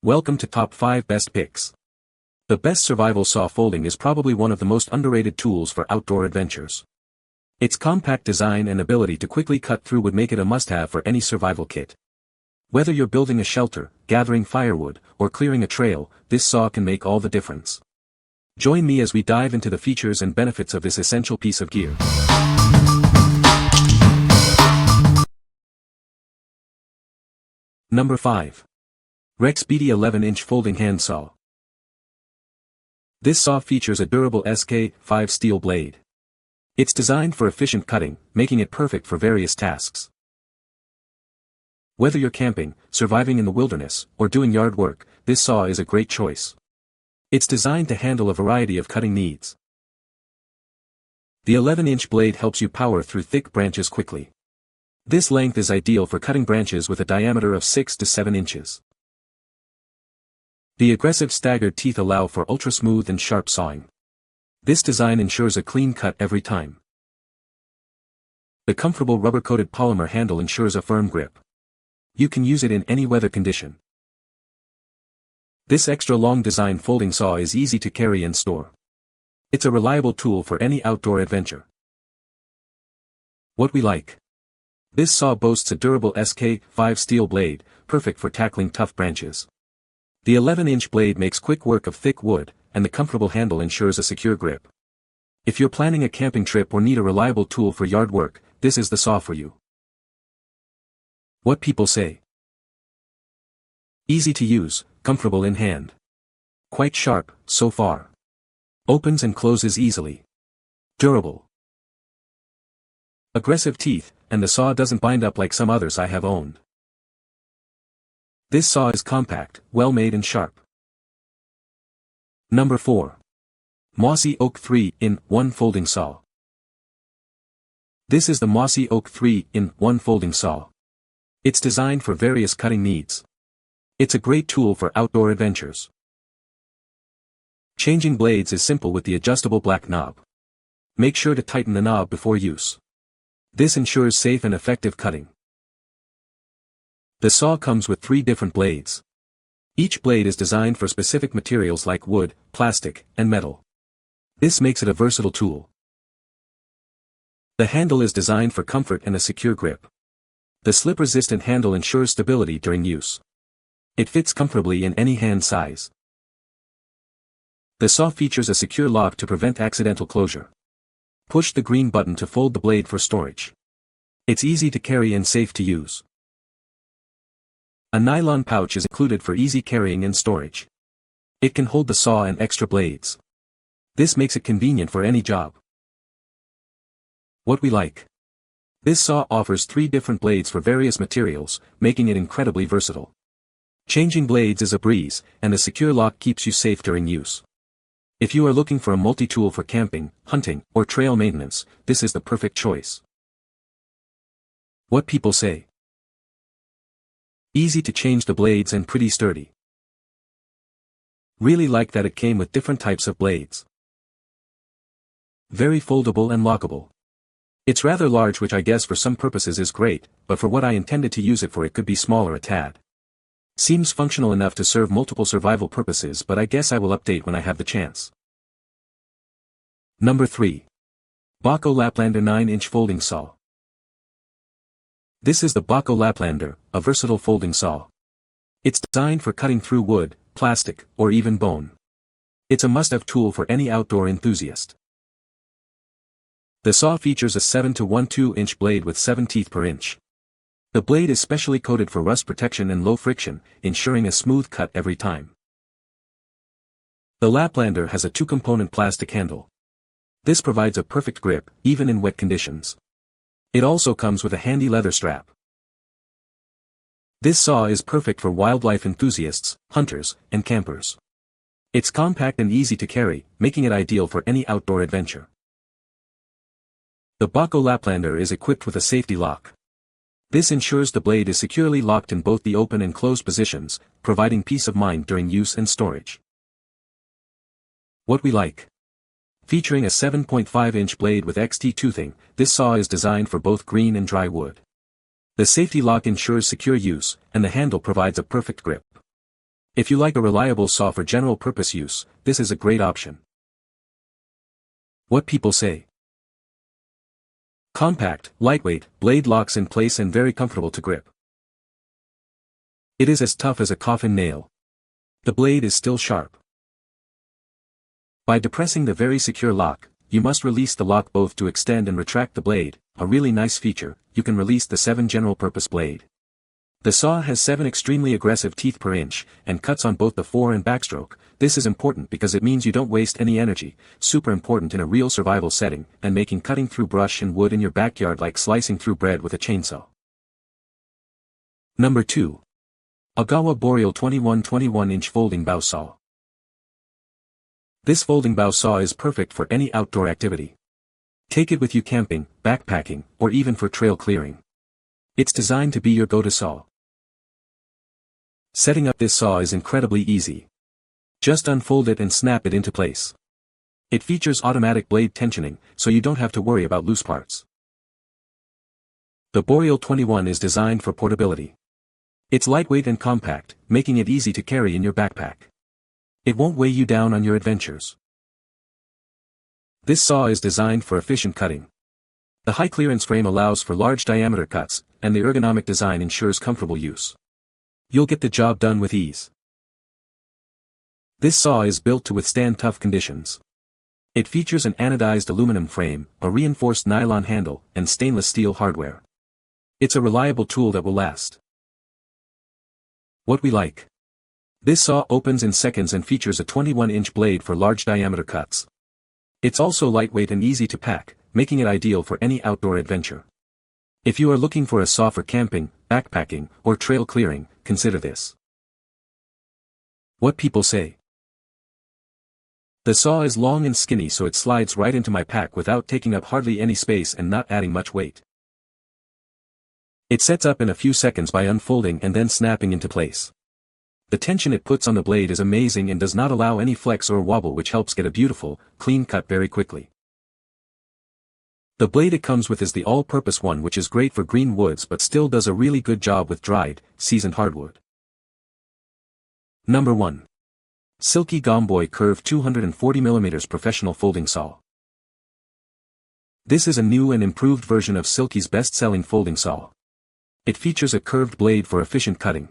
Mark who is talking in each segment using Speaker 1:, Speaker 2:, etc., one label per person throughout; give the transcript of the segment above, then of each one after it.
Speaker 1: Welcome to Top 5 Best Picks. The best survival saw folding is probably one of the most underrated tools for outdoor adventures. Its compact design and ability to quickly cut through would make it a must-have for any survival kit. Whether you're building a shelter, gathering firewood, or clearing a trail, this saw can make all the difference. Join me as we dive into the features and benefits of this essential piece of gear. Number 5. REXBETI 11-inch folding hand saw. This saw features a durable SK5 steel blade. It's designed for efficient cutting, making it perfect for various tasks. Whether you're camping, surviving in the wilderness, or doing yard work, this saw is a great choice. It's designed to handle a variety of cutting needs. The 11-inch blade helps you power through thick branches quickly. This length is ideal for cutting branches with a diameter of 6 to 7 inches. The aggressive staggered teeth allow for ultra-smooth and sharp sawing. This design ensures a clean cut every time. The comfortable rubber-coated polymer handle ensures a firm grip. You can use it in any weather condition. This extra-long design folding saw is easy to carry and store. It's a reliable tool for any outdoor adventure. What we like. This saw boasts a durable SK5 steel blade, perfect for tackling tough branches. The 11-inch blade makes quick work of thick wood, and the comfortable handle ensures a secure grip. If you're planning a camping trip or need a reliable tool for yard work, this is the saw for you. What people say. Easy to use, comfortable in hand. Quite sharp, so far. Opens and closes easily. Durable. Aggressive teeth, and the saw doesn't bind up like some others I have owned. This saw is compact, well-made and sharp. Number 4. MOSSY OAK 3-in-1 folding saw. This is the MOSSY OAK 3-in-1 folding saw. It's designed for various cutting needs. It's a great tool for outdoor adventures. Changing blades is simple with the adjustable black knob. Make sure to tighten the knob before use. This ensures safe and effective cutting. The saw comes with 3 different blades. Each blade is designed for specific materials like wood, plastic, and metal. This makes it a versatile tool. The handle is designed for comfort and a secure grip. The slip-resistant handle ensures stability during use. It fits comfortably in any hand size. The saw features a secure lock to prevent accidental closure. Push the green button to fold the blade for storage. It's easy to carry and safe to use. A nylon pouch is included for easy carrying and storage. It can hold the saw and extra blades. This makes it convenient for any job. What we like. This saw offers 3 different blades for various materials, making it incredibly versatile. Changing blades is a breeze, and a secure lock keeps you safe during use. If you are looking for a multi-tool for camping, hunting, or trail maintenance, this is the perfect choice. What people say. Easy to change the blades and pretty sturdy. Really like that it came with different types of blades. Very foldable and lockable. It's rather large, which I guess for some purposes is great, but for what I intended to use it for it could be smaller a tad. Seems functional enough to serve multiple survival purposes, but I guess I will update when I have the chance. Number 3. Bahco Laplander 9-inch folding saw. This is the Bahco Laplander, a versatile folding saw. It's designed for cutting through wood, plastic, or even bone. It's a must-have tool for any outdoor enthusiast. The saw features a 7 to 1/2-inch blade with 7 teeth per inch. The blade is specially coated for rust protection and low friction, ensuring a smooth cut every time. The Laplander has a 2-component plastic handle. This provides a perfect grip, even in wet conditions. It also comes with a handy leather strap. This saw is perfect for wildlife enthusiasts, hunters, and campers. It's compact and easy to carry, making it ideal for any outdoor adventure. The Bahco Laplander is equipped with a safety lock. This ensures the blade is securely locked in both the open and closed positions, providing peace of mind during use and storage. What we like. Featuring a 7.5-inch blade with XT toothing, this saw is designed for both green and dry wood. The safety lock ensures secure use, and the handle provides a perfect grip. If you like a reliable saw for general purpose use, this is a great option. What people say. Compact, lightweight, blade locks in place and very comfortable to grip. It is as tough as a coffin nail. The blade is still sharp. By depressing the very secure lock, you must release the lock both to extend and retract the blade. A really nice feature, you can release the 7 general purpose blade. The saw has 7 extremely aggressive teeth per inch, and cuts on both the fore and backstroke. This is important because it means you don't waste any energy, super important in a real survival setting, and making cutting through brush and wood in your backyard like slicing through bread with a chainsaw. Number 2. AGAWA Boreal 21-inch Folding Bow Saw. This folding bow saw is perfect for any outdoor activity. Take it with you camping, backpacking, or even for trail clearing. It's designed to be your go-to saw. Setting up this saw is incredibly easy. Just unfold it and snap it into place. It features automatic blade tensioning, so you don't have to worry about loose parts. The Boreal 21 is designed for portability. It's lightweight and compact, making it easy to carry in your backpack. It won't weigh you down on your adventures. This saw is designed for efficient cutting. The high clearance frame allows for large diameter cuts, and the ergonomic design ensures comfortable use. You'll get the job done with ease. This saw is built to withstand tough conditions. It features an anodized aluminum frame, a reinforced nylon handle, and stainless steel hardware. It's a reliable tool that will last. What we like. This saw opens in seconds and features a 21-inch blade for large diameter cuts. It's also lightweight and easy to pack, making it ideal for any outdoor adventure. If you are looking for a saw for camping, backpacking, or trail clearing, consider this. What people say. The saw is long and skinny, so it slides right into my pack without taking up hardly any space and not adding much weight. It sets up in a few seconds by unfolding and then snapping into place. The tension it puts on the blade is amazing and does not allow any flex or wobble, which helps get a beautiful, clean cut very quickly. The blade it comes with is the all-purpose one, which is great for green woods but still does a really good job with dried, seasoned hardwood. Number 1. Silky GomBoy Curved 240mm Professional Folding Saw. This is a new and improved version of Silky's best-selling folding saw. It features a curved blade for efficient cutting.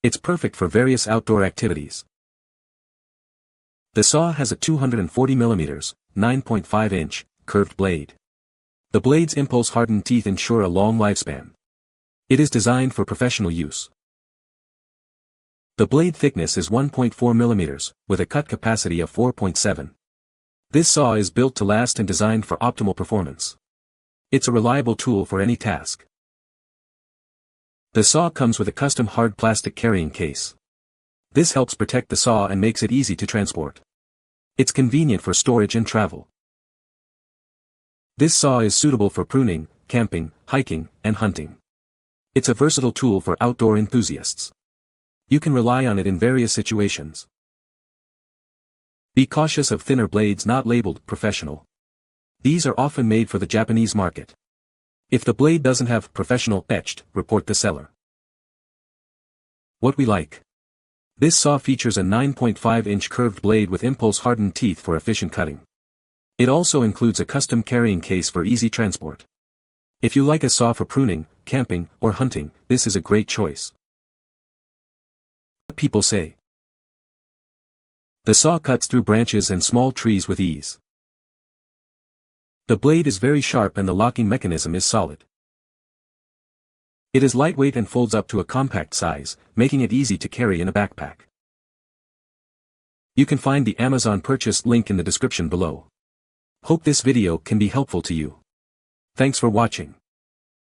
Speaker 1: It's perfect for various outdoor activities. The saw has a 240mm, 9.5-inch, curved blade. The blade's impulse-hardened teeth ensure a long lifespan. It is designed for professional use. The blade thickness is 1.4 mm, with a cut capacity of 4.7. This saw is built to last and designed for optimal performance. It's a reliable tool for any task. The saw comes with a custom hard plastic carrying case. This helps protect the saw and makes it easy to transport. It's convenient for storage and travel. This saw is suitable for pruning, camping, hiking, and hunting. It's a versatile tool for outdoor enthusiasts. You can rely on it in various situations. Be cautious of thinner blades not labeled professional. These are often made for the Japanese market. If the blade doesn't have professional etched, report the seller. What we like. This saw features a 9.5-inch curved blade with impulse-hardened teeth for efficient cutting. It also includes a custom carrying case for easy transport. If you like a saw for pruning, camping, or hunting, this is a great choice. What people say. The saw cuts through branches and small trees with ease. The blade is very sharp and the locking mechanism is solid. It is lightweight and folds up to a compact size, making it easy to carry in a backpack. You can find the Amazon purchase link in the description below. Hope this video can be helpful to you. Thanks for watching.